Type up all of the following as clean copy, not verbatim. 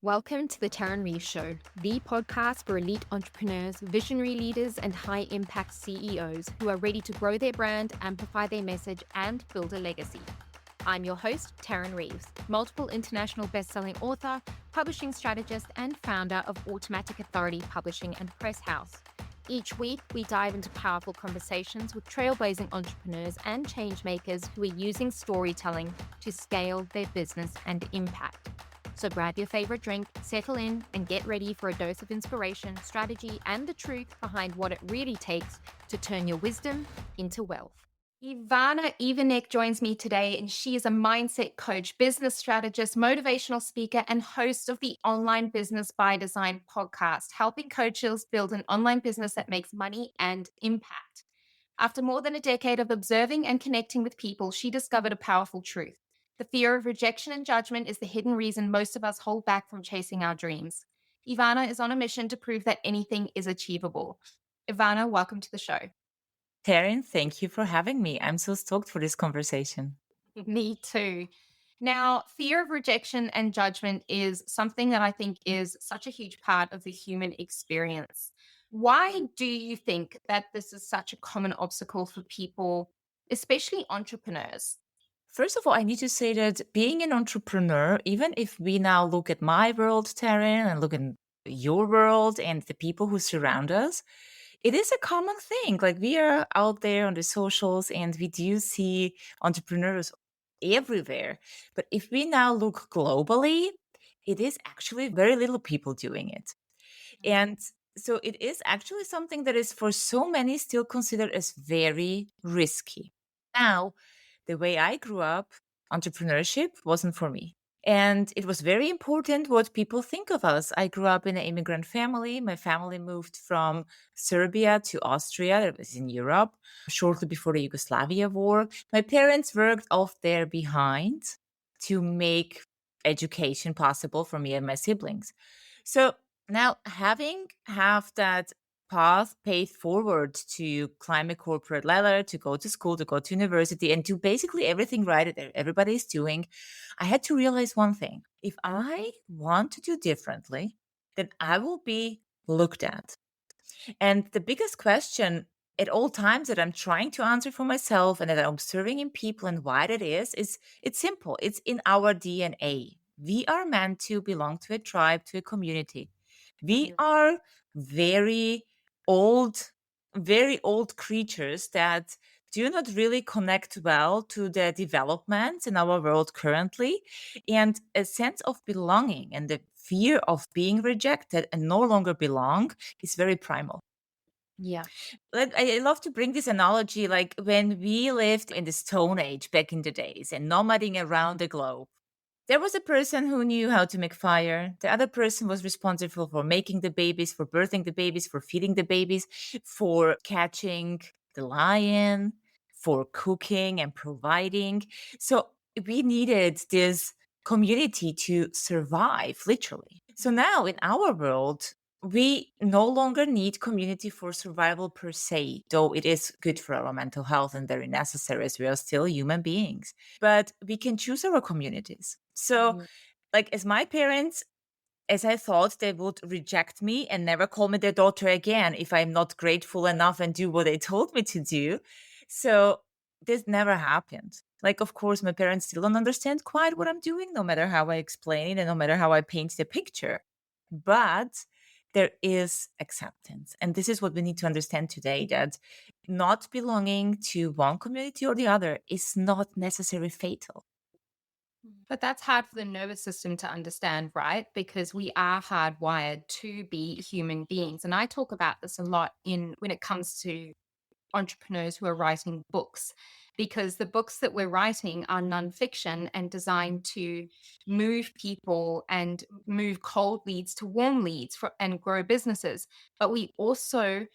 Welcome to the Tarryn Reeves Show, the podcast for elite entrepreneurs, visionary leaders, and high impact CEOs who are ready to grow their brand, amplify their message, and build a legacy. I'm your host, Tarryn Reeves, multiple international best-selling author, publishing strategist, and founder of Automatic Authority Publishing and Press House. Each week, we dive into powerful conversations with trailblazing entrepreneurs and changemakers who are using storytelling to scale their business and impact. So grab your favorite drink, settle in, and get ready for a dose of inspiration, strategy, and the truth behind what it really takes to turn your wisdom into wealth. Ivana Ivanek joins me today, and she is a mindset coach, business strategist, motivational speaker, and host of the Online Business by Design podcast, helping coaches build an online business that makes money and impact. After more than a decade of observing and connecting with people, she discovered a powerful truth. The fear of rejection and judgment is the hidden reason most of us hold back from chasing our dreams. Ivana is on a mission to prove that anything is achievable. Ivana, welcome to the show. Taryn, thank you for having me. I'm so stoked for this conversation. Me too. Now, fear of rejection and judgment is something that I think is such a huge part of the human experience. Why do you think that this is such a common obstacle for people, especially entrepreneurs? First of all, I need to say that being an entrepreneur, even if we now look at my world, Taryn, and look at your world and the people who surround us, it is a common thing. Like we are out there on the socials and we do see entrepreneurs everywhere. But if we now look globally, it is actually very little people doing it. And so it is actually something that is for so many still considered as very risky. Now, the way I grew up, entrepreneurship wasn't for me. And it was very important what people think of us. I grew up in an immigrant family. My family moved from Serbia to Austria, that was in Europe, shortly before the Yugoslavia war. My parents worked off their behind to make education possible for me and my siblings. So now having have that path paved forward to climb a corporate ladder, to go to school, to go to university, and do basically everything right that everybody is doing, I had to realize one thing. If I want to do differently, then I will be looked at. And the biggest question at all times that I'm trying to answer for myself and that I'm observing in people and why that is it's simple. It's in our DNA. We are meant to belong to a tribe, to a community. We are very old, very old creatures that do not really connect well to the developments in our world currently. And a sense of belonging and the fear of being rejected and no longer belong is very primal. Yeah. I love to bring this analogy like when we lived in the Stone Age back in the days and nomading around the globe. There was a person who knew how to make fire. The other person was responsible for making the babies, for birthing the babies, for feeding the babies, for catching the lion, for cooking and providing. So we needed this community to survive, literally. So now in our world, we no longer need community for survival per se, though it is good for our mental health and very necessary as we are still human beings. But we can choose our communities. So, like, as my parents, as I thought they would reject me and never call me their daughter again if I'm not grateful enough and do what they told me to do. So, this never happened. Like, of course, my parents still don't understand quite what I'm doing, no matter how I explain it and no matter how I paint the picture. But there is acceptance. And this is what we need to understand today, that not belonging to one community or the other is not necessarily fatal. But that's hard for the nervous system to understand, right? Because we are hardwired to be human beings. And I talk about this a lot in when it comes to entrepreneurs who are writing books, because the books that we're writing are nonfiction and designed to move people and move cold leads to warm leads and grow businesses. But we also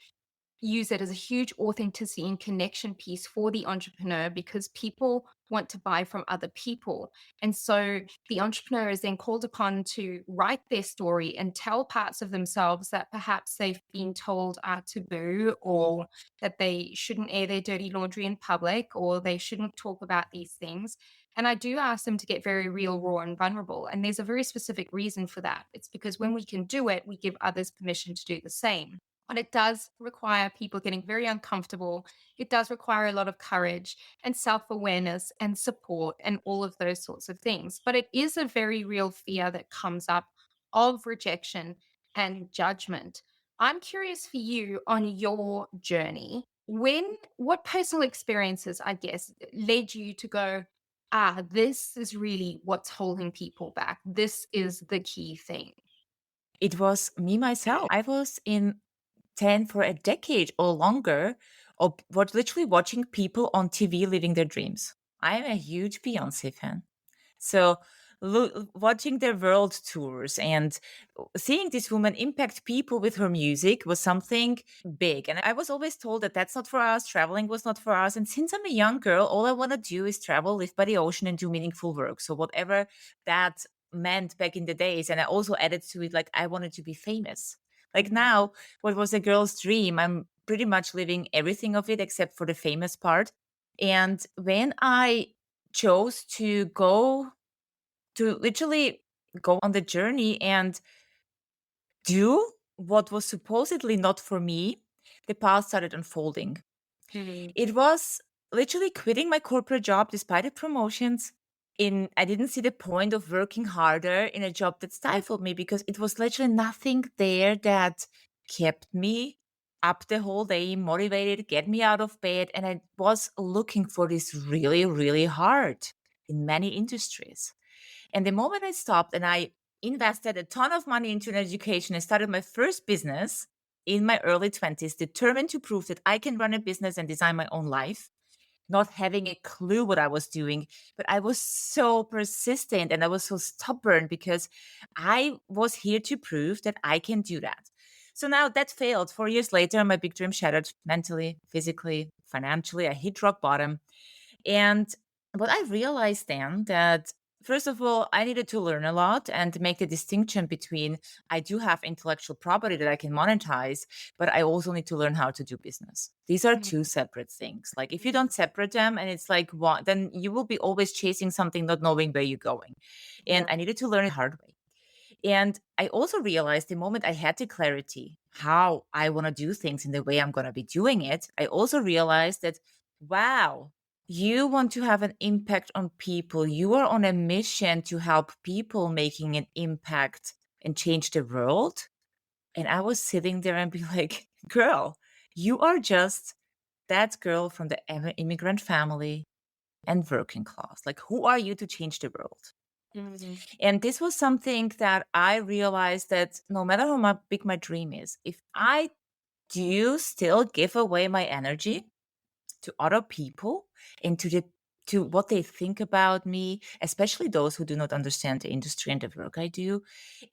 use it as a huge authenticity and connection piece for the entrepreneur because people want to buy from other people. And so the entrepreneur is then called upon to write their story and tell parts of themselves that perhaps they've been told are taboo, or that they shouldn't air their dirty laundry in public, or they shouldn't talk about these things. And I do ask them to get very real, raw, and vulnerable. And there's a very specific reason for that. It's because when we can do it, we give others permission to do the same. But it does require people getting very uncomfortable. It does require a lot of courage and self awareness and support and all of those sorts of things. But it is a very real fear that comes up of rejection and judgment. I'm curious for you on your journey. What personal experiences, I guess, led you to go, this is really what's holding people back. This is the key thing. It was me myself. I was in 10 for a decade or longer of what literally watching people on TV living their dreams. I'm a huge Beyonce fan. So watching their world tours and seeing this woman impact people with her music was something big. And I was always told that that's not for us. Traveling was not for us. And since I'm a young girl, all I want to do is travel, live by the ocean, and do meaningful work. So whatever that meant back in the days. And I also added to it, like, I wanted to be famous. Like Mhm. now, what was a girl's dream? I'm pretty much living everything of it except for the famous part. And when I chose to literally go on the journey and do what was supposedly not for me, the path started unfolding. Mhm. It was literally quitting my corporate job despite the promotions. I didn't see the point of working harder in a job that stifled me because it was literally nothing there that kept me up the whole day, motivated, get me out of bed. And I was looking for this really, really hard in many industries. And the moment I stopped and I invested a ton of money into an education, I started my first business in my early 20s, determined to prove that I can run a business and design my own life, not having a clue what I was doing. But I was so persistent and I was so stubborn because I was here to prove that I can do that. So now that failed. 4 years later, my big dream shattered mentally, physically, financially. I hit rock bottom. And what I realized then that first of all, I needed to learn a lot and make the distinction between I do have intellectual property that I can monetize, but I also need to learn how to do business. These are two Mhm. separate things. Like if you don't separate them and it's like what, then you will be always chasing something, not knowing where you're going. And Yeah. I needed to learn it the hard way. And I also realized the moment I had the clarity how I want to do things in the way I'm going to be doing it, I also realized that, wow, you want to have an impact on people. You are on a mission to help people making an impact and change the world. And I was sitting there and be like, girl, you are just that girl from the immigrant family and working class. Like, who are you to change the world? Mhm. And this was something that I realized that no matter how big my dream is, if I do still give away my energy to other people and to what they think about me, especially those who do not understand the industry and the work I do,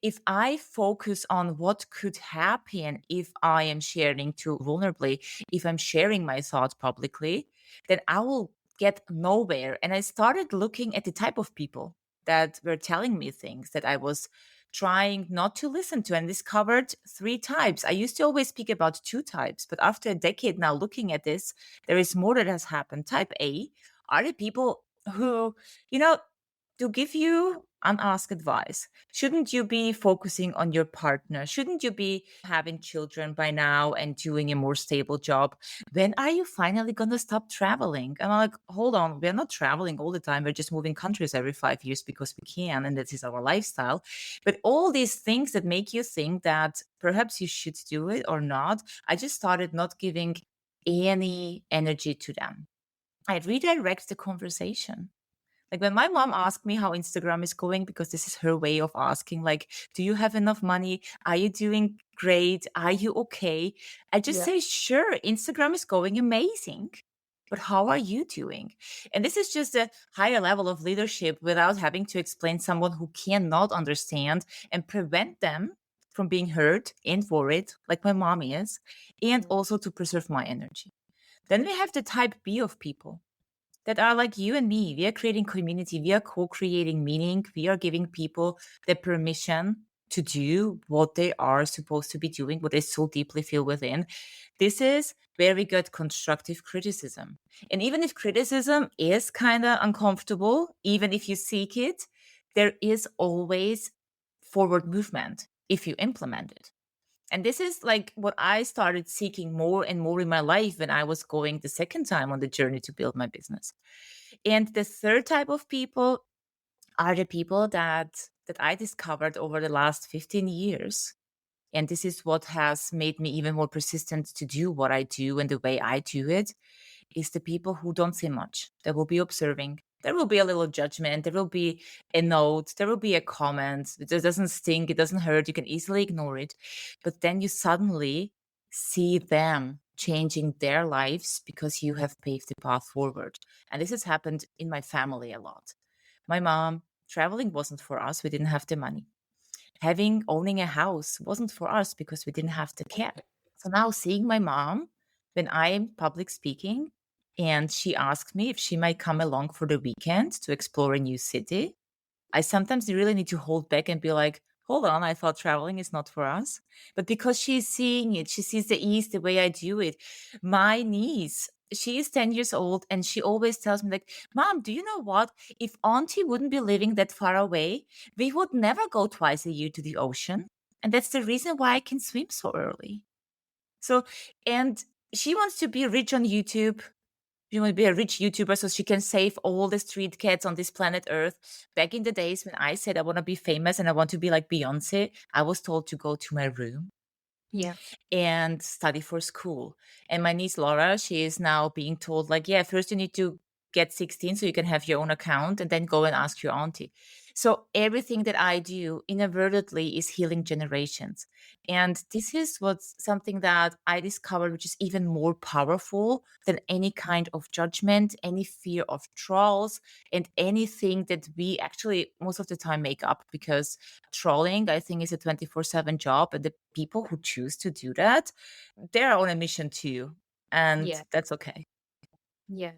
if I focus on what could happen if I am sharing too vulnerably, if I'm sharing my thoughts publicly, then I will get nowhere. And I started looking at the type of people that were telling me things that I was trying not to listen to and discovered three types. I used to always speak about two types, but after a decade now looking at this, there is more that has happened. Type A are the people who, you know, to give you unasked advice. Shouldn't you be focusing on your partner? Shouldn't you be having children by now and doing a more stable job? When are you finally going to stop traveling? And I'm like, hold on, we're not traveling all the time. We're just moving countries every 5 years because we can, and this is our lifestyle. But all these things that make you think that perhaps you should do it or not, I just started not giving any energy to them. I redirect the conversation. Like when my mom asked me how Instagram is going, because this is her way of asking, like, do you have enough money? Are you doing great? Are you okay? I just Yeah. say, sure, Instagram is going amazing. But how are you doing? And this is just a higher level of leadership without having to explain someone who cannot understand and prevent them from being hurt and worried, like my mom is, and Mhm. also to preserve my energy. Then we have the type B of people that are like you and me. We are creating community. We are co creating meaning. We are giving people the permission. to do what they are supposed to be doing, what they so deeply feel within. This is very good constructive criticism. And even if criticism is kind of uncomfortable, even if you seek it, there is always forward movement if you implement it. And this is like what I started seeking more and more in my life when I was going the second time on the journey to build my business. And the third type of people are the people that I discovered over the last 15 years. And this is what has made me even more persistent to do what I do and the way I do it is the people who don't say much. They will be observing. There will be a little judgment. There will be a note. There will be a comment. It just doesn't stink. It doesn't hurt. You can easily ignore it. But then you suddenly see them changing their lives because you have paved the path forward. And this has happened in my family a lot. My mom, traveling wasn't for us. We didn't have the money. Owning a house wasn't for us because we didn't have the care. So now seeing my mom when I'm public speaking and she asks me if she might come along for the weekend to explore a new city, I sometimes really need to hold back and be like, hold on, I thought traveling is not for us. But because she's seeing it, she sees the ease, the way I do it. My niece, she is 10 years old and she always tells me, like, Mom, do you know what? If Auntie wouldn't be living that far away, we would never go twice a year to the ocean. And that's the reason why I can swim so early. So, and she wants to be rich on YouTube. She want to be a rich YouTuber so she can save all the street cats on this planet Earth. Back in the days when I said I want to be famous and I want to be like Beyonce, I was told to go to my room Yeah. and study for school. And my niece Laura, she is now being told, like, yeah, first you need to get 16 so you can have your own account and then go and ask your auntie. So everything that I do inadvertently is healing generations. And this is what's something that I discovered, which is even more powerful than any kind of judgment, any fear of trolls, and anything that we actually most of the time make up because trolling, I think, is a 24/7 job. And the people who choose to do that, they're on a mission too. And Yeah. that's okay. Yeah.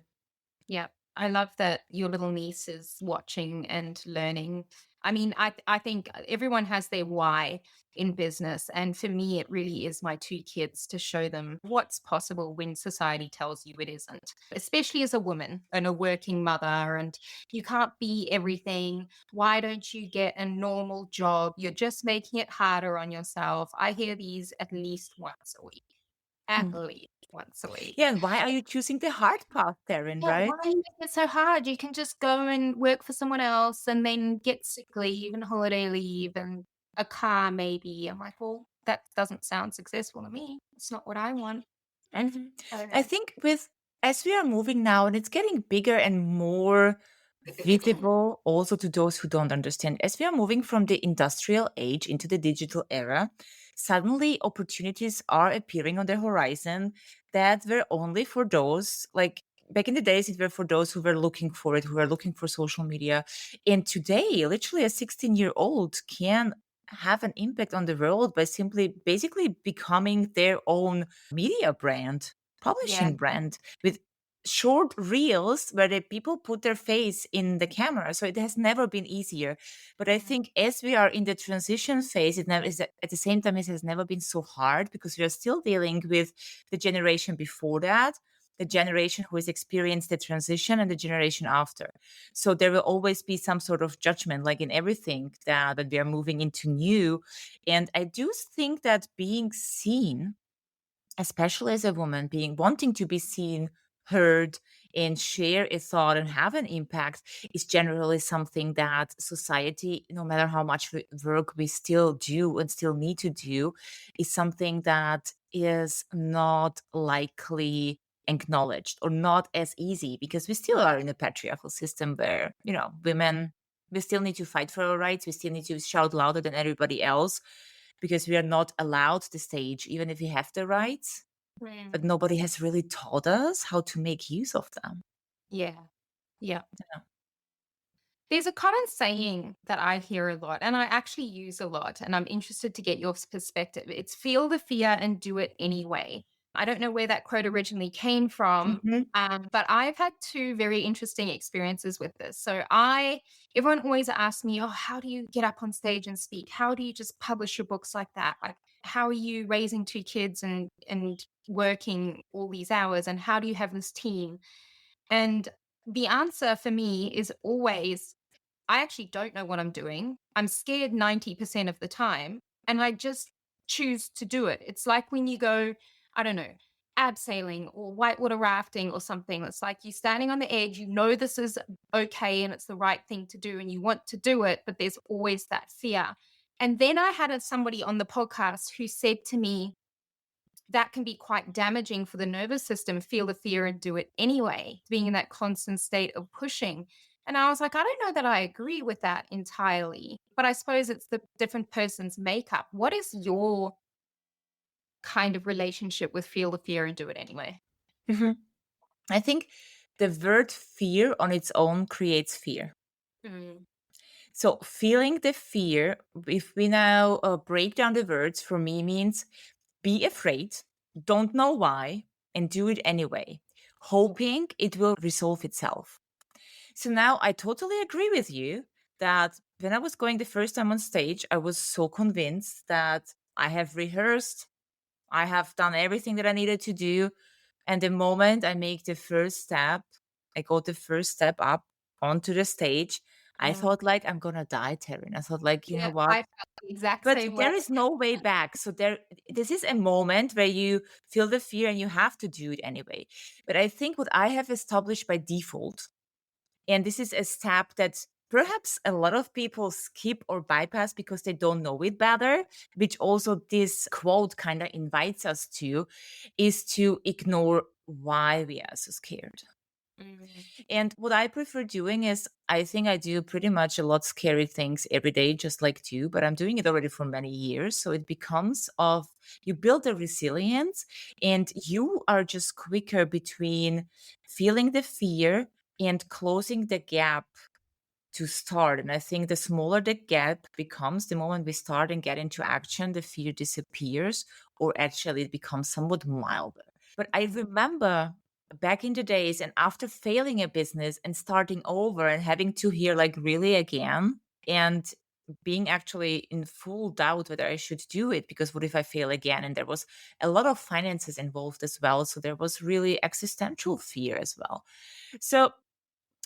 Yeah, I love that your little niece is watching and learning. I mean, I think everyone has their why in business, and for me, it really is my two kids to show them what's possible when society tells you it isn't. Especially as a woman and a working mother, and you can't be everything. Why don't you get a normal job? You're just making it harder on yourself. I hear these at least once a week. At Mm. least once a week. Yeah, and why are you choosing the hard path, Taryn, Yeah, right? why are you making it so hard? You can just go and work for someone else and then get sick leave and holiday leave and a car maybe. I'm like, well, that doesn't sound successful to me. It's not what I want. Mhm. I don't I know. think with as we are moving now and it's getting bigger and more visible also to those who don't understand, as we are moving from the industrial age into the digital era, suddenly opportunities are appearing on the horizon that were only for those like back in the days it were for those who were looking for it, who were looking for social media. And today, literally a 16-year-old can have an impact on the world by simply basically becoming their own media brand, Yeah. publishing brand with short reels where the people put their face in the camera. So it has never been easier. But I think as we are in the transition phase, it never is at the same time it has never been so hard because we are still dealing with the generation before that, the generation who has experienced the transition and the generation after. So there will always be some sort of judgment, like in everything that we are moving into new. And I do think that being seen, especially as a woman, being wanting to be seen, heard, and share a thought and have an impact is generally something that society, no matter how much work we still do and still need to do, is something that is not likely acknowledged or not as easy because we still are in a patriarchal system where, women, we still need to fight for our rights. We still need to shout louder than everybody else because we are not allowed the stage, even if we have the rights. But Mm. nobody has really taught us how to make use of them. Yeah. Yeah. Yeah. There's a common saying that I hear a lot and I actually use a lot, and I'm interested to get your perspective. It's feel the fear and do it anyway. I don't know where that quote originally came from, Hmm. but I've had two very interesting experiences with this. Everyone always asks me, "Oh, how do you get up on stage and speak? How do you just publish your books like that? Like, how are you raising two kids and working all these hours? And how do you have this team?" And the answer for me is always, I actually don't know what I'm doing. I'm scared 90% of the time, and I just choose to do it. It's like when you go, I don't know, abseiling or whitewater rafting or something. It's like you're standing on the edge, you know this is okay and it's the right thing to do and you want to do it, but there's always that fear. And then I had somebody on the podcast who said to me, that can be quite damaging for the nervous system, feel the fear and do it anyway, being in that constant state of pushing. And I was like, I don't know that I agree with that entirely, but I suppose it's the different person's makeup. What is your kind of relationship with feel the fear and do it anyway? Hmm. I think the word fear on its own creates fear. Mm, So feeling the fear, if we now break down the words, for me means be afraid, don't know why, and do it anyway, hoping it will resolve itself. So now I totally agree with you that when I was going the first time on stage, I was so convinced that I have rehearsed, I have done everything that I needed to do. And the moment I make the first step, I go the first step up onto the stage, I mm. thought like I'm gonna die, Taryn. I thought like, you know Yeah, what? I felt the exact But same way. there is no way back. So this is a moment where you feel the fear and you have to do it anyway. But I think what I have established by default, and this is a step that perhaps a lot of people skip or bypass because they don't know it better, which also this quote kind of invites us to, is to ignore why we are so scared. Mm, And what I prefer doing is I think I do pretty much a lot scary things every day, just like you, but I'm doing it already for many years. So it becomes of you build a resilience and you are just quicker between feeling the fear and closing the gap to start. And I think the smaller the gap becomes, the moment we start and get into action, the fear disappears, or actually it becomes somewhat milder. But I remember back in the days and after failing a business and starting over and having to hear like really again and being actually in full doubt whether I should do it because what if I fail again? And there was a lot of finances involved as well. So there was really existential fear as well. So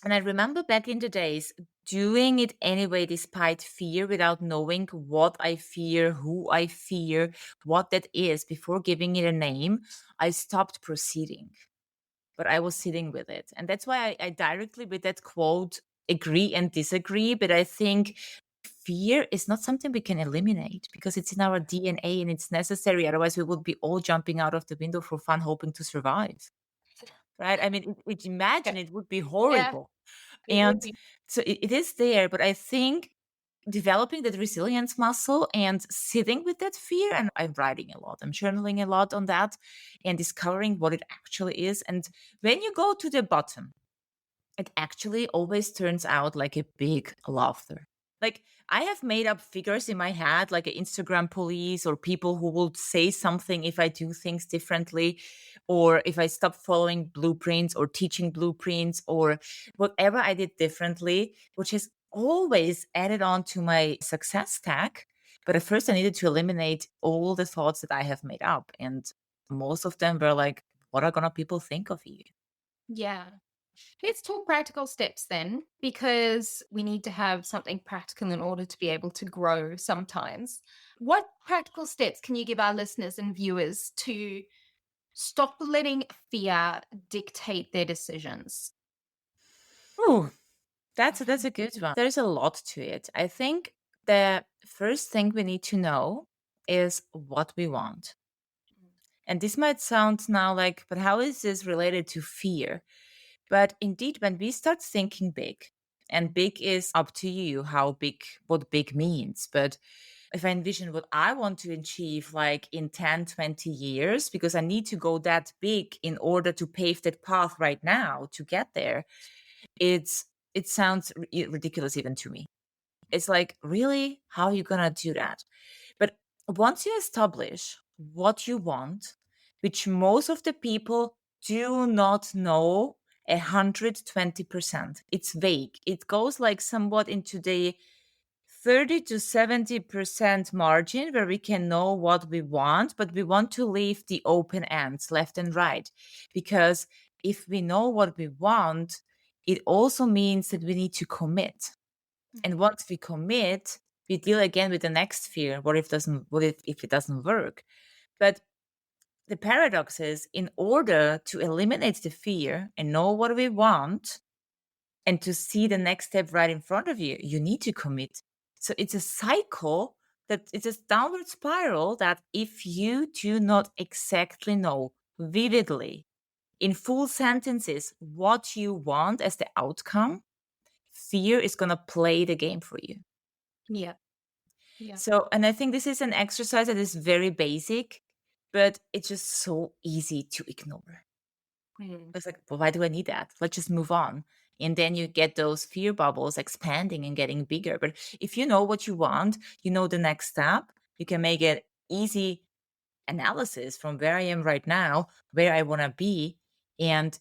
and I remember back in the days doing it anyway, despite fear, without knowing what I fear, who I fear, what that is, before giving it a name. I stopped proceeding, but I was sitting with it. And that's why I directly, with that quote, agree and disagree. But I think fear is not something we can eliminate because it's in our DNA and it's necessary. Otherwise, we would be all jumping out of the window for fun, hoping to survive. Right? I mean, yeah, imagine it would be yeah, horrible. it would And be. so it is there, but I think developing that resilience muscle and sitting with that fear, and I'm writing a lot, I'm journaling a lot on that and discovering what it actually is. And when you go to the bottom, it actually always turns out like a big laughter. Like I have made up figures in my head, like an Instagram police or people who will say something if I do things differently, or if I stop following blueprints or teaching blueprints or whatever I did differently, which has always added on to my success stack. But at first, I needed to eliminate all the thoughts that I have made up. And most of them were like, what are gonna people think of you? Yeah. Let's talk practical steps then, because we need to have something practical in order to be able to grow sometimes. What practical steps can you give our listeners and viewers to stop letting fear dictate their decisions? Ooh, that's a good one. There's a lot to it. I think the first thing we need to know is what we want. And this might sound now like, but how is this related to fear? But indeed, when we start thinking big, and big is up to you how big, what big means. But if I envision what I want to achieve like in 10, 20 years, because I need to go that big in order to pave that path right now to get there, it sounds ridiculous even to me. It's like, really? How are you going to do that? But once you establish what you want, which most of the people do not know 120%. It's vague. It goes like somewhat into the 30 to 70% margin where we can know what we want, but we want to leave the open ends left and right. Because if we know what we want, it also means that we need to commit. And once we commit, we deal again with the next fear. What if it doesn't work? But the paradox is, in order to eliminate the fear and know what we want and to see the next step right in front of you, you need to commit. So it's a cycle, that it's a downward spiral, that if you do not exactly know vividly in full sentences what you want as the outcome, fear is going to play the game for you. Yeah. Yeah. So, and I think this is an exercise that is very basic, but it's just so easy to ignore. Mm. It's like, well, why do I need that? Let's just move on. And then you get those fear bubbles expanding and getting bigger. But if you know what you want, you know the next step, you can make it easy analysis from where I am right now, where I want to be, and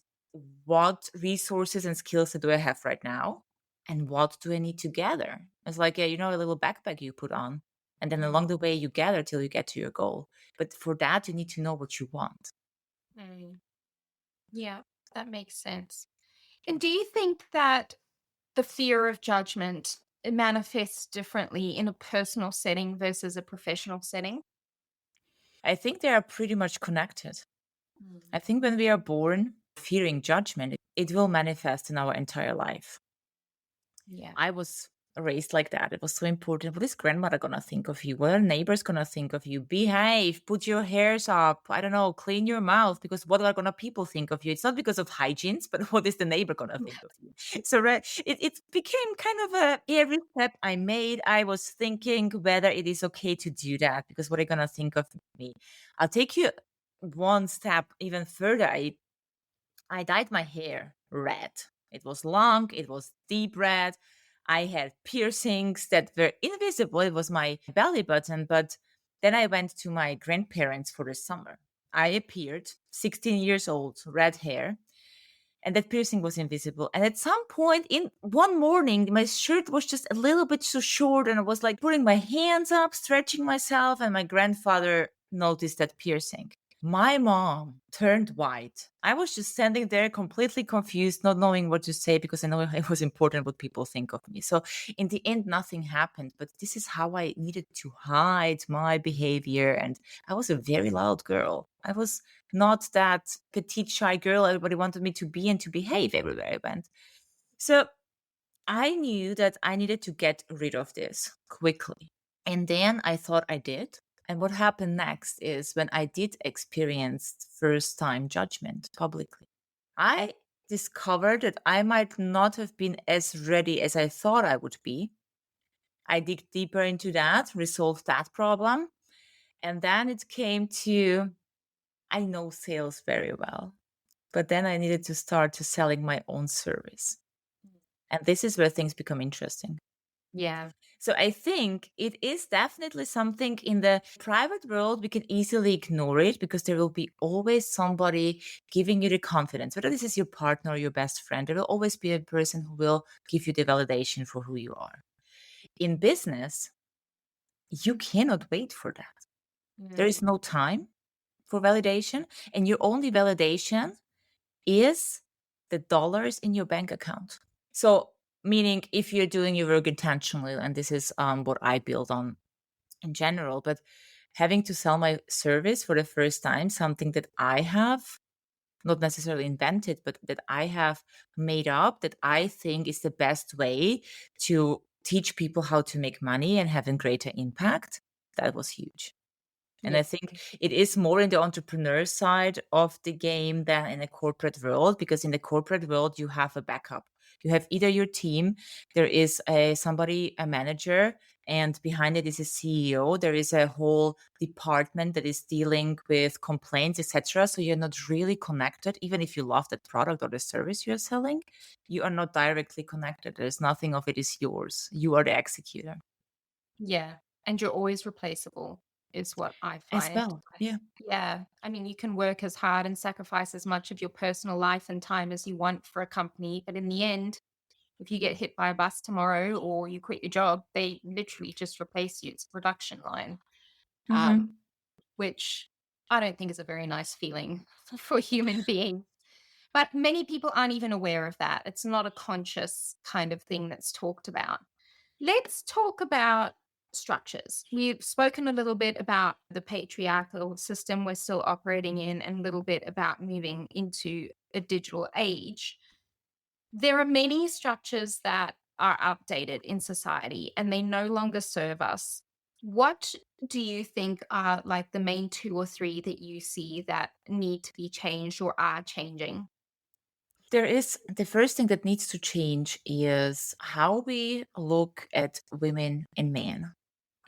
what resources and skills do I have right now, and what do I need to gather. It's like a little backpack you put on, and then along the way you gather till you get to your goal. But for that, you need to know what you want. Mm. Yeah, that makes sense. And do you think that the fear of judgment manifests differently in a personal setting versus a professional setting? I think they are pretty much connected. I Mm. think when we are born fearing judgment, it will manifest in our entire life. Yeah. I was raised like that. It was so important. What is grandmother gonna think of you? What are neighbors gonna think of you? Behave, put your hairs up. I don't know, clean your mouth, because what are gonna people think of you? It's not because of hygienes, but what is the neighbor gonna think of you? So right, it became kind of every step I made, I was thinking whether it is okay to do that, because what are gonna think of me? I'll take you one step even further. I dyed my hair red. It was long, it was deep red. I had piercings that were invisible. It was my belly button. But then I went to my grandparents for the summer. I appeared 16 years old, red hair, and that piercing was invisible. And at some point in one morning, my shirt was just a little bit too short, and I was like putting my hands up, stretching myself, and my grandfather noticed that piercing. My mom turned white. I was just standing there completely confused, not knowing what to say, because I know it was important what people think of me. So in the end, nothing happened, but this is how I needed to hide my behavior. And I was a very loud girl. I was not that petite, shy girl everybody wanted me to be and to behave everywhere I went. So I knew that I needed to get rid of this quickly. And then I thought I did. And what happened next is, when I did experience first time judgment publicly, I discovered that I might not have been as ready as I thought I would be. I dig deeper into that, resolved that problem. And then it came to, I know sales very well, but then I needed to start to selling my own service. And this is where things become interesting. Yeah. So I think it is definitely something in the private world we can easily ignore it, because there will be always somebody giving you the confidence. Whether this is your partner or your best friend, there will always be a person who will give you the validation for who you are. In business, you cannot wait for that. There is Mm. no time for validation, and your only validation is the dollars in your bank account. So, meaning if you're doing your work intentionally, and this is what I build on in general, but having to sell my service for the first time, something that I have not necessarily invented, but that I have made up, that I think is the best way to teach people how to make money and have a greater impact, that was huge. And Yeah. I think it is more in the entrepreneur side of the game than in the corporate world, because in the corporate world, you have a backup. You have either your team, there is a manager, and behind it is a CEO. There is a whole department that is dealing with complaints, etc. So you're not really connected. Even if you love that product or the service you're selling, you are not directly connected. There's nothing of it is yours. You are the executor. Yeah. And you're always replaceable. is what I as find. well. Yeah. Yeah. I mean, you can work as hard and sacrifice as much of your personal life and time as you want for a company. But in the end, if you get hit by a bus tomorrow or you quit your job, they literally just replace you. It's a production line, um, Hmm. which I don't think is a very nice feeling for a human being. But many people aren't even aware of that. It's not a conscious kind of thing that's talked about. Let's talk about structures. We've spoken a little bit about the patriarchal system we're still operating in, and a little bit about moving into a digital age. There are many structures that are outdated in society and they no longer serve us. What do you think are like the main two or three that you see that need to be changed or are changing? There is the first thing that needs to change is how we look at women and men.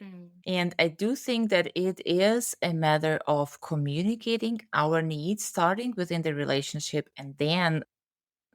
Mm, And I do think that it is a matter of communicating our needs, starting within the relationship and then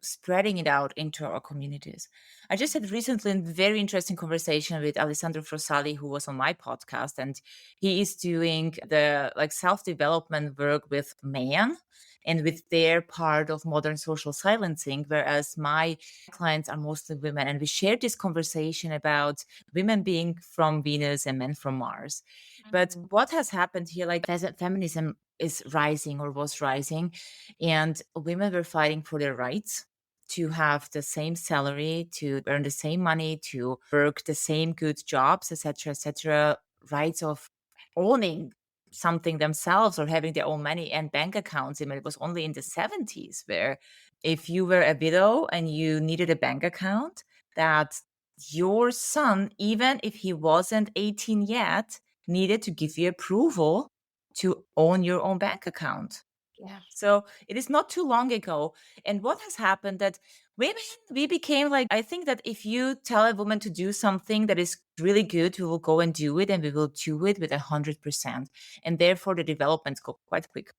spreading it out into our communities. I just had recently a very interesting conversation with Alessandro Frosali, who was on my podcast, and he is doing the like self-development work with men and with their part of modern social silencing, whereas my clients are mostly women. And we shared this conversation about women being from Venus and men from Mars. But mm, what has happened here, like as feminism is rising or was rising, and women were fighting for their rights to have the same salary, to earn the same money, to work the same good jobs, etc., rights of owning something themselves or having their own money and bank accounts. I mean, it was only in the 70s where if you were a widow and you needed a bank account, that your son, even if he wasn't 18 yet, needed to give you approval to own your own bank account. yeah. So it is not too long ago. And what has happened that women, we became like, I think that if you tell a woman to do something that is really good, we will go and do it and we will do it with 100%. And therefore the developments go quite quick.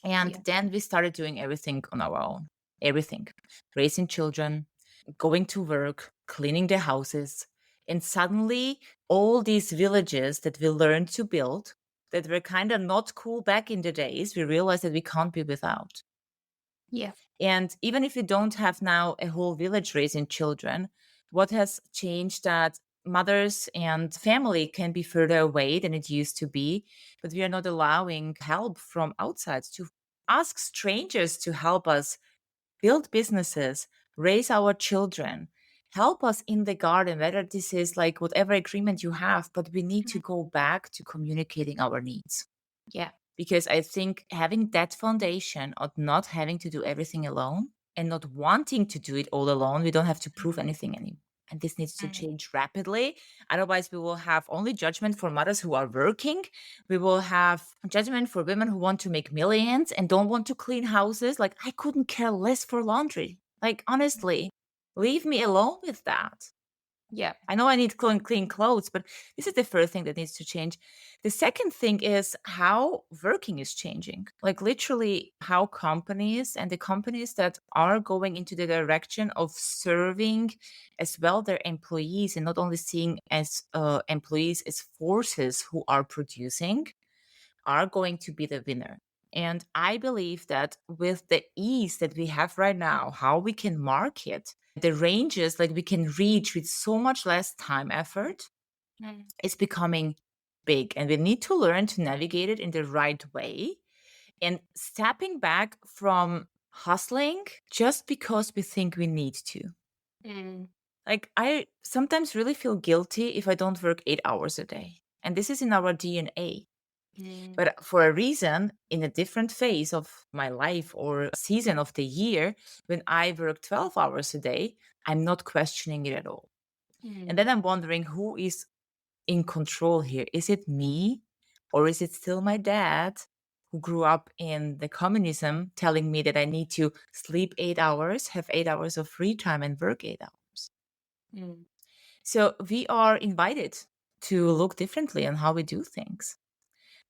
And Yeah. then we started doing everything on our own, everything, raising children, going to work, cleaning the houses. And suddenly all these villages that we learned to build that were kind of not cool back in the days, we realized that we can't be without. Yeah. And even if we don't have now a whole village raising children, what has changed that mothers and family can be further away than it used to be, but we are not allowing help from outside to ask strangers to help us build businesses, raise our children, help us in the garden, whether this is like whatever agreement you have, but we need to Mhm. go back to communicating our needs. Yeah. Because I think having that foundation of not having to do everything alone and not wanting to do it all alone, we don't have to prove anything anymore. And this needs to Mm, change rapidly. Otherwise, we will have only judgment for mothers who are working. We will have judgment for women who want to make millions and don't want to clean houses. Like, I couldn't care less for laundry. Like, honestly, leave me alone with that. yeah. I know I need clean clothes, but this is the first thing that needs to change. The second thing is how working is changing. Like literally how companies and the companies that are going into the direction of serving as well their employees and not only seeing as employees as forces who are producing are going to be the winner. And I believe that with the ease that we have right now, how we can market the ranges like we can reach with so much less time effort Mm, is becoming big. And we need to learn to navigate it in the right way and stepping back from hustling just because we think we need to. mm, Like, I sometimes really feel guilty if I don't work 8 hours a day. And this is in our DNA. mm, But for a reason, in a different phase of my life or season of the year, when I work 12 hours a day, I'm not questioning it at all. And mm, then I'm wondering who is in control here. Is it me or is it still my dad who grew up in the communism telling me that I need to sleep 8 hours, have 8 hours of free time, and work 8 hours? mm, So we are invited to look differently on how we do things.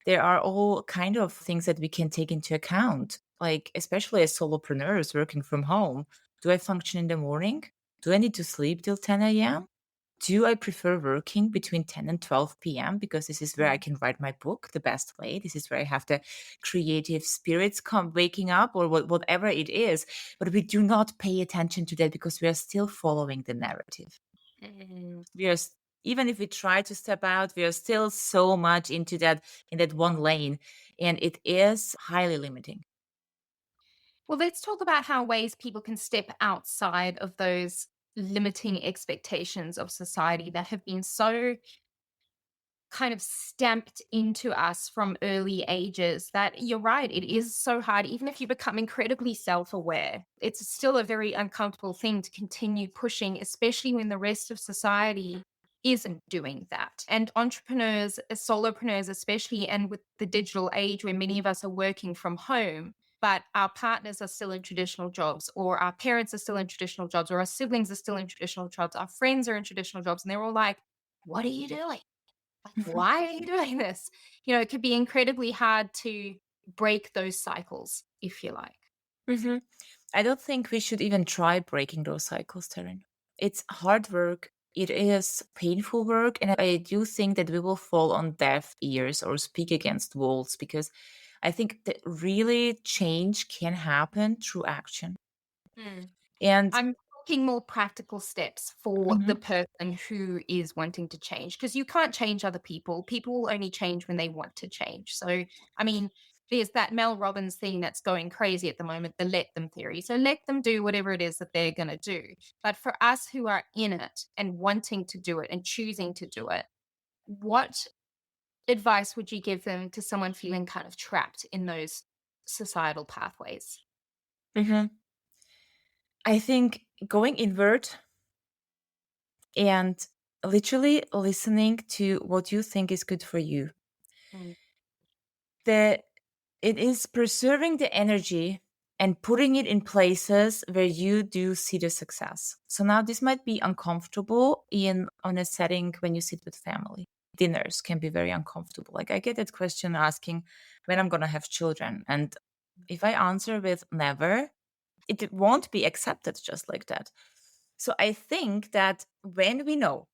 There are all kind of things that we can take into account, like especially as solopreneurs working from home. Do I function in the morning? Do I need to sleep till 10 a.m.? Do I prefer working between 10 and 12 p.m. because this is where I Mm. can write my book the best way. This is where I have the creative spirits come waking up, or whatever it is. But we do not pay attention to that because we are still following the narrative. Mm. We are even if we try to step out, we are still so much into that in that one lane, and it is highly limiting. Well, let's talk about how ways people can step outside of those limiting expectations of society that have been so kind of stamped into us from early ages that you're right, it is so hard. Even if you become incredibly self aware, it's still a very uncomfortable thing to continue pushing, especially when the rest of society isn't doing that. And entrepreneurs, solopreneurs, especially, and with the digital age where many of us are working from home, but our partners are still in traditional jobs, or our parents are still in traditional jobs, or our siblings are still in traditional jobs, our friends are in traditional jobs, and they're all like, what are you doing? Like, why are you doing this? It could be incredibly hard to break those cycles, if you like. Mhm. I don't think we should even try breaking those cycles, Taryn. It's hard work. It is painful work. And I do think that we will fall on deaf ears or speak against walls because I think that really change can happen through action. Mm. And I'm talking more practical steps for the Mhm. person who is wanting to change, because you can't change other people. People will only change when they want to change. So, I mean, there's that Mel Robbins thing that's going crazy at the moment, the let them theory. So let them do whatever it is that they're going to do. But for us who are in it and wanting to do it and choosing to do it, what advice would you give them to someone feeling kind of trapped in those societal pathways? Mhm. I think going inward and literally listening to what you think is good for you. Mm. The It is preserving the energy and putting it in places where you do see the success. So now this might be uncomfortable in on a setting when you sit with family. Dinners can be very uncomfortable. Like I get that question asking when I'm gonna have children. And if I answer with never, it won't be accepted just like that. So I think that when we know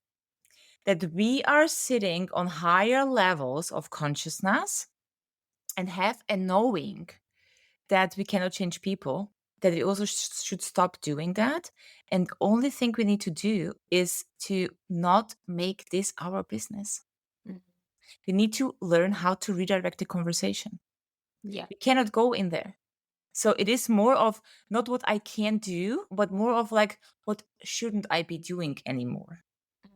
that we are sitting on higher levels of consciousness and have a knowing that we cannot change people, that we also should stop doing that. And only thing we need to do is to not make this our business. Mm. We need to learn how to redirect the conversation. Yeah. We cannot go in there. So it is more of not what I can do, but more of like, what shouldn't I be doing anymore?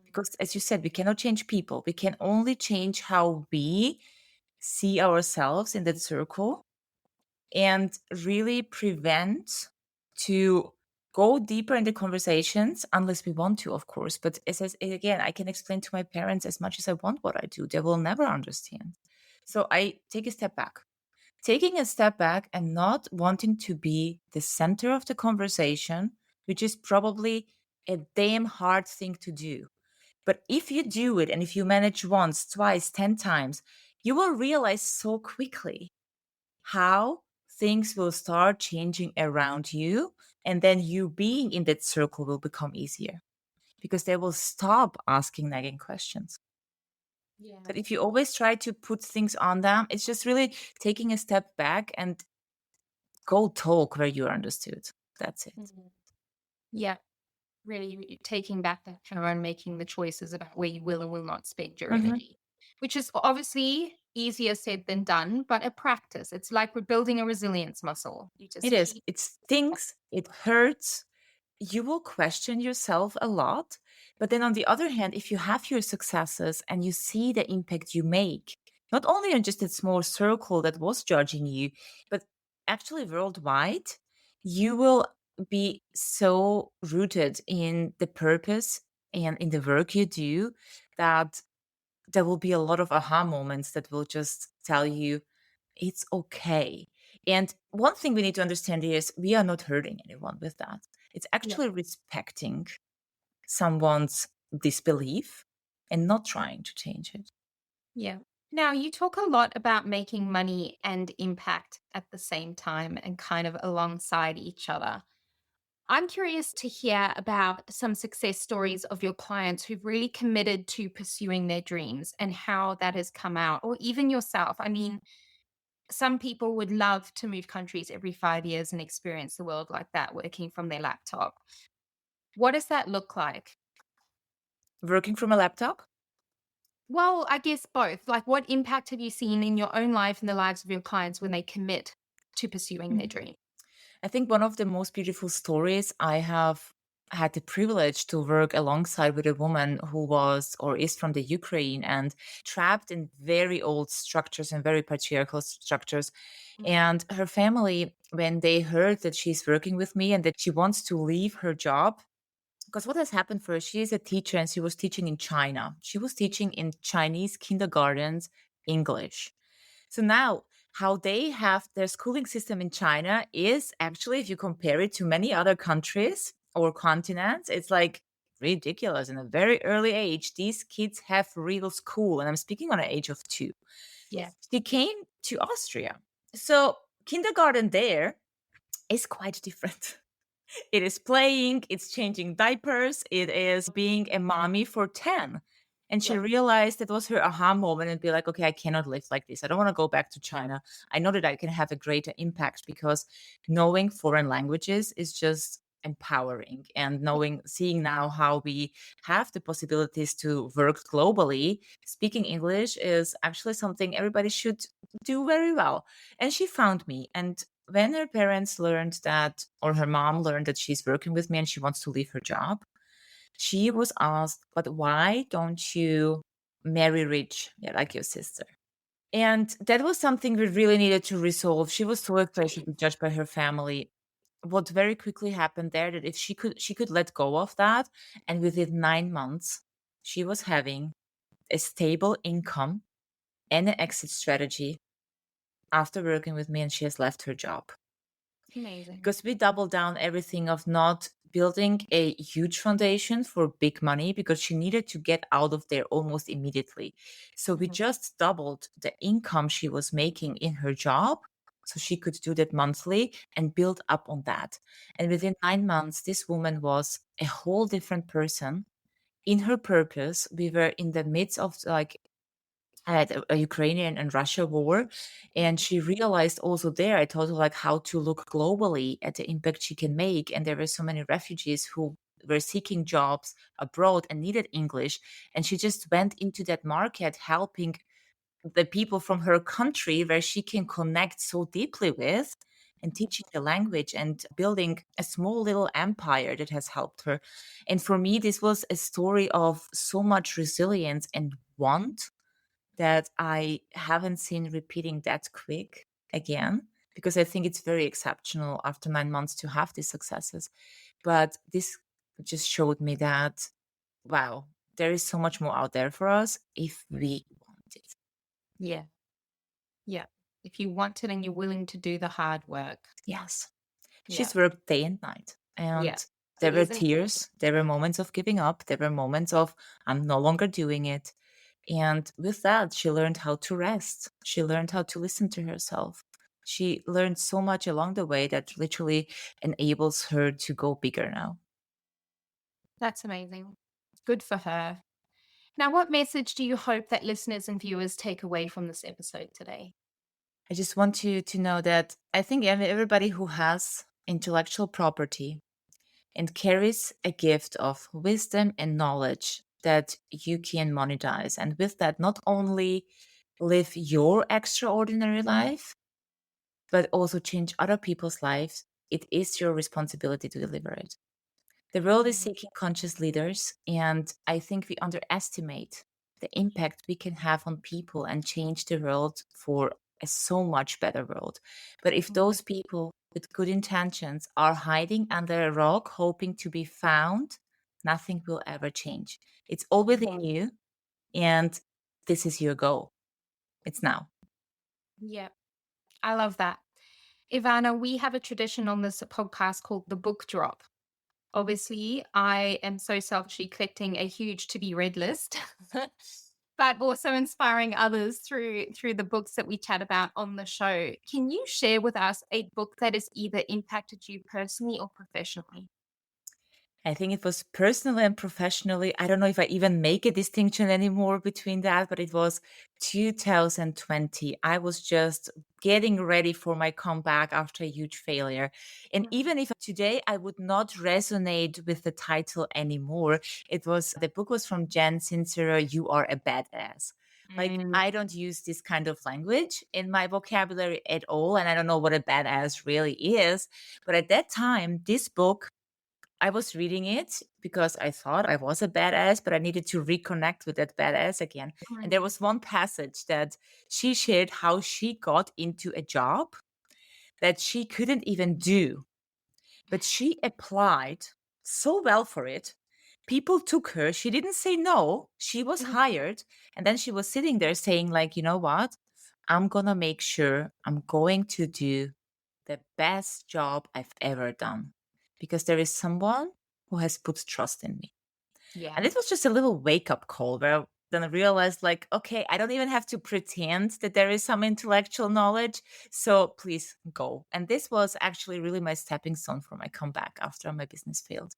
Because as you said, we cannot change people. We can only change how we see ourselves in that circle and really prevent to go deeper in the conversations unless we want to, of course. But again, I can explain to my parents as much as I want what I do. They will never understand. So I take a step back. Taking a step back and not wanting to be the center of the conversation, which is probably a damn hard thing to do. But if you do it and if you manage once, twice, 10 times, you will realize so quickly how things will start changing around you. And then you being in that circle will become easier because they will stop asking nagging questions. Yeah. But if you always try to put things on them, it's just really taking a step back and go talk where you're understood. That's it. Mhm. Yeah. Really taking back that power and making the choices about where you will or will not spend your Mhm. energy, which is obviously easier said than done, but a practice. It's like we're building a resilience muscle. You It just is. keep. It stings. It hurts. You will question yourself a lot. But then on the other hand, if you have your successes and you see the impact you make, not only on just a small circle that was judging you, but actually worldwide, you will be so rooted in the purpose and in the work you do that there will be a lot of aha moments that will just tell you it's okay. And one thing we need to understand is we are not hurting anyone with that. It's Yeah. actually respecting someone's disbelief and not trying to change it. Yeah. Now, you talk a lot about making money and impact at the same time and kind of alongside each other. I'm curious to hear about some success stories of your clients who've really committed to pursuing their dreams and how that has come out, or even yourself. I mean, some people would love to move countries every 5 years and experience the world like that, working from their laptop. What does that look like? Working from a laptop? Well, I guess both. Like, what impact have you seen in your own life and the lives of your clients when they commit to pursuing their dream? I think one of the most beautiful stories, I have had the privilege to work alongside with a woman who was or is from the Ukraine and trapped in very old structures and very patriarchal structures. Mhm. And her family, when they heard that she's working with me and that she wants to leave her job, because what has happened for her, she is a teacher and she was teaching in China. She was teaching in Chinese kindergartens English. So now, how they have their schooling system in China is actually, if you compare it to many other countries or continents, it's like ridiculous. In a very early age, these kids have real school. And I'm speaking on an age of 2. Yeah. She came to Austria. So kindergarten there is quite different. It is playing, it's changing diapers, it is being a mommy for 10. And she Yeah. realized that was her aha moment and be like, okay, I cannot live like this. I don't want to go back to China. I know that I can have a greater impact because knowing foreign languages is just empowering and knowing seeing now how we have the possibilities to work globally. Speaking English is actually something everybody should do very well. And she found me, and when her parents learned that, or her mom learned that she's working with me and she wants to leave her job, she was asked, but why don't you marry rich, yeah, like your sister? And that was something we really needed to resolve. She was so afraid she'd be judged by her family. What very quickly happened there, that if she could let go of that, and within 9 months, she was having a stable income and an exit strategy after working with me, and she has left her job. Amazing. Because we doubled down everything of not building a huge foundation for big money, because she needed to get out of there almost immediately. So we Mhm. just doubled the income she was making in her job so she could do that monthly and build up on that. And within 9 months, this woman was a whole different person in her purpose. We were in the midst of like at a Ukrainian and Russia war. And she realized also there, I told her like how to look globally at the impact she can make. And there were so many refugees who were seeking jobs abroad and needed English. And she just went into that market helping the people from her country where she can connect so deeply with and teaching the language and building a small little empire that has helped her. And for me, this was a story of so much resilience and want that I haven't seen repeating that quick again, because I think it's very exceptional after 9 months to have these successes. But this just showed me that, wow, there is so much more out there for us if we want it. Yeah. Yeah. If you want it and you're willing to do the hard work. Yes. Yeah. She's worked day and night. Yeah. And there were Amazing. tears, there were moments of giving up, there were moments of, I'm no longer doing it. And with that, she learned how to rest. She learned how to listen to herself. She learned so much along the way that literally enables her to go bigger now. That's amazing. Good for her. Now, what message do you hope that listeners and viewers take away from this episode today? I just want you to know that I think everybody who has intellectual property and carries a gift of wisdom and knowledge that you can monetize. And with that, not only live your extraordinary life, but also change other people's lives. It is your responsibility to deliver it. The world is Mhm. seeking conscious leaders, and I think we underestimate the impact we can have on people and change the world for a so much better world. But if Mhm. those people with good intentions are hiding under a rock, hoping to be found, nothing will ever change. It's all within you, and this is your goal. It's now. Yeah, I love that. Ivana, we have a tradition on this podcast called the book drop. Obviously, I am so selfishly collecting a huge to be read list, but also inspiring others through the books that we chat about on the show. Can you share with us a book that has either impacted you personally or professionally? I think it was personally and professionally. I don't know if I even make a distinction anymore between that, but it was 2020. I was just getting ready for my comeback after a huge failure. And even if today I would not resonate with the title anymore, the book was from Jen Sincero, You Are a Badass. Like, Mm. I don't use this kind of language in my vocabulary at all. And I don't know what a badass really is. But at that time, this book, I was reading it because I thought I was a badass, but I needed to reconnect with that badass again. And there was one passage that she shared how she got into a job that she couldn't even do, but she applied so well for it. People took her. She didn't say no. She was hired. And then she was sitting there saying, like, you know what? I'm going to make sure I'm going to do the best job I've ever done because there is someone who has put trust in me. Yeah. And it was just a little wake up call where then I realized, like, okay, I don't even have to pretend that there is some intellectual knowledge. So please go. And this was actually really my stepping stone for my comeback after my business failed.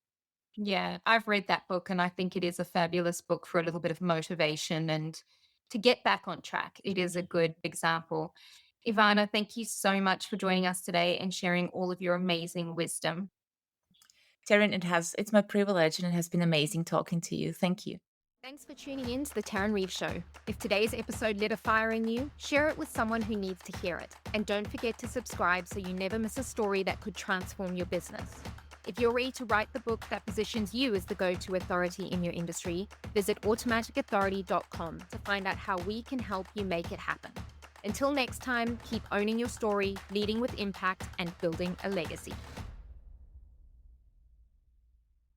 Yeah, I've read that book and I think it is a fabulous book for a little bit of motivation and to get back on track. It is a good example. Ivana, thank you so much for joining us today and sharing all of your amazing wisdom. Taryn, it's my privilege and it has been amazing talking to you. Thank you. Thanks for tuning in to the Tarryn Reeves Show. If today's episode lit a fire in you, share it with someone who needs to hear it. And don't forget to subscribe so you never miss a story that could transform your business. If you're ready to write the book that positions you as the go-to authority in your industry, visit automaticauthority.com to find out how we can help you make it happen. Until next time, keep owning your story, leading with impact, and building a legacy.